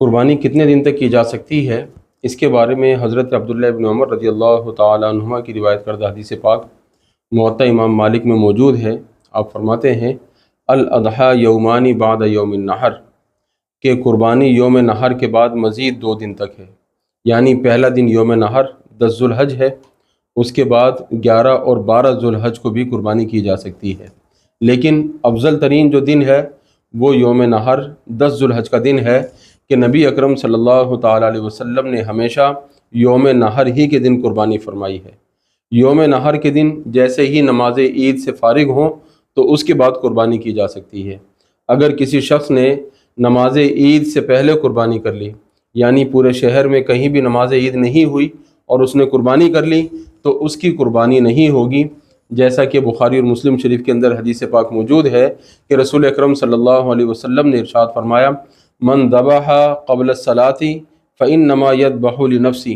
قربانی کتنے دن تک کی جا سکتی ہے، اس کے بارے میں حضرت عبداللہ ابن عمر رضی اللہ تعالی عنہما کی روایت کردہ حدیث پاک موطا امام مالک میں موجود ہے۔ آپ فرماتے ہیں الاضحیٰ یومانی بعد یوم النحر، کہ قربانی یوم نحر کے بعد مزید 2 دن تک ہے، یعنی پہلا دن یوم نحر 10 ذوالحج ہے، اس کے بعد 11 اور 12 ذوالحج کو بھی قربانی کی جا سکتی ہے، لیکن افضل ترین جو دن ہے وہ یوم نحر 10 ذوالحج کا دن ہے کہ نبی اکرم صلی اللہ تعالیٰ علیہ وسلم نے ہمیشہ یوم نحر ہی کے دن قربانی فرمائی ہے۔ یوم نحر کے دن جیسے ہی نماز عید سے فارغ ہوں تو اس کے بعد قربانی کی جا سکتی ہے۔ اگر کسی شخص نے نماز عید سے پہلے قربانی کر لی، یعنی پورے شہر میں کہیں بھی نماز عید نہیں ہوئی اور اس نے قربانی کر لی، تو اس کی قربانی نہیں ہوگی، جیسا کہ بخاری اور مسلم شریف کے اندر حدیث پاک موجود ہے کہ رسول اکرم صلی اللہ علیہ وسلم نے ارشاد فرمایا من ذبح قبل الصلاۃ فانما یذبح لنفسہ،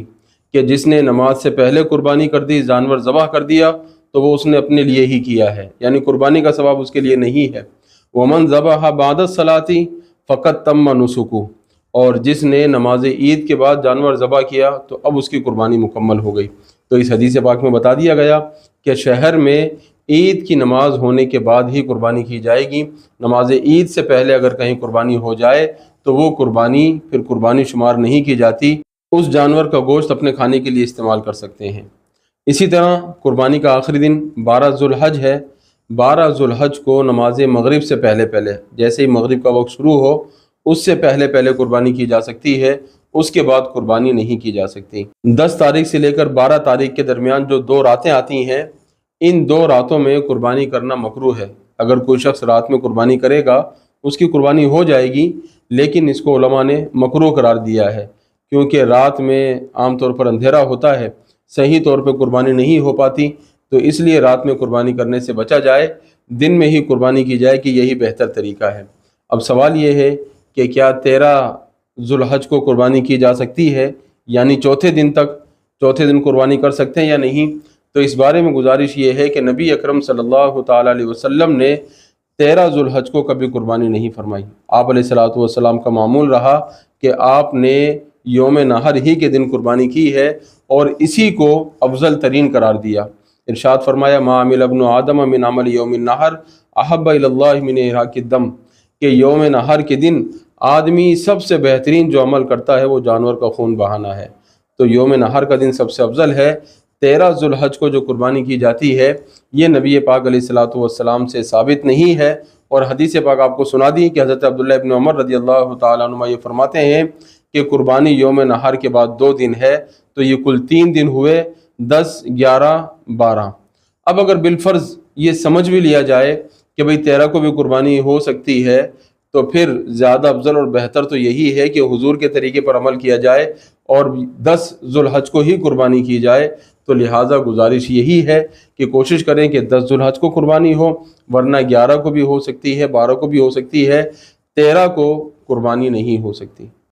کہ جس نے نماز سے پہلے قربانی کر دی، جانور ذبح کر دیا، تو وہ اس نے اپنے لیے ہی کیا ہے، یعنی قربانی کا ثواب اس کے لیے نہیں ہے۔ ومن ذبح بعد الصلاۃ فقد تم نسکہ، اور جس نے نماز عید کے بعد جانور ذبح کیا تو اب اس کی قربانی مکمل ہو گئی۔ تو اس حدیث پاک میں بتا دیا گیا کہ شہر میں عید کی نماز ہونے کے بعد ہی قربانی کی جائے گی۔ نماز عید سے پہلے اگر کہیں قربانی ہو جائے تو وہ قربانی پھر قربانی شمار نہیں کی جاتی، اس جانور کا گوشت اپنے کھانے کے لیے استعمال کر سکتے ہیں۔ اسی طرح قربانی کا آخری دن 12 ذوالحج ہے۔ 12 ذوالحج کو نماز مغرب سے پہلے جیسے ہی مغرب کا وقت شروع ہو اس سے پہلے قربانی کی جا سکتی ہے، اس کے بعد قربانی نہیں کی جا سکتی۔ 10 تاریخ سے لے کر 12 تاریخ کے درمیان جو 2 راتیں آتی ہیں، ان 2 راتوں میں قربانی کرنا مکروہ ہے۔ اگر کوئی شخص رات میں قربانی کرے گا اس کی قربانی ہو جائے گی، لیکن اس کو علماء نے مکروہ قرار دیا ہے، کیونکہ رات میں عام طور پر اندھیرا ہوتا ہے، صحیح طور پہ قربانی نہیں ہو پاتی، تو اس لیے رات میں قربانی کرنے سے بچا جائے، دن میں ہی قربانی کی جائے کہ یہی بہتر طریقہ ہے۔ اب سوال یہ ہے کہ کیا 13 ذوالحج کو قربانی کی جا سکتی ہے، یعنی چوتھے دن قربانی کر سکتے ہیں یا نہیں؟ تو اس بارے میں گزارش یہ ہے کہ نبی اکرم صلی اللہ تعالیٰ علیہ وسلم نے 13 ذوالحج کو کبھی قربانی نہیں فرمائی۔ آپ علیہ الصلوۃ والسلام کا معمول رہا کہ آپ نے یوم نحر ہی کے دن قربانی کی ہے اور اسی کو افضل ترین قرار دیا۔ ارشاد فرمایا ما عمل ابن آدم من عمل یوم النحر احب الی اللہ من اراق الدم، کہ یوم نحر کے دن آدمی سب سے بہترین جو عمل کرتا ہے وہ جانور کا خون بہانا ہے، تو یوم نحر کا دن سب سے افضل ہے۔ 13 ذوالحج کو جو قربانی کی جاتی ہے یہ نبی پاک علیہ الصلوۃ والسلام سے ثابت نہیں ہے، اور حدیث پاک آپ کو سنا دی کہ حضرت عبداللہ ابن عمر رضی اللہ تعالیٰ عنہ یہ فرماتے ہیں کہ قربانی یوم نحر کے بعد 2 دن ہے، تو یہ کل 3 دن ہوئے، 10، 11، 12۔ اب اگر بالفرض یہ سمجھ بھی لیا جائے کہ بھئی 13 کو بھی قربانی ہو سکتی ہے، تو پھر زیادہ افضل اور بہتر تو یہی ہے کہ حضور کے طریقے پر عمل کیا جائے اور 10 ذوالحج کو ہی قربانی کی جائے۔ تو لہٰذا گزارش یہی ہے کہ کوشش کریں کہ 10 ذوالحج کو قربانی ہو، ورنہ 11 کو بھی ہو سکتی ہے، 12 کو بھی ہو سکتی ہے، 13 کو قربانی نہیں ہو سکتی۔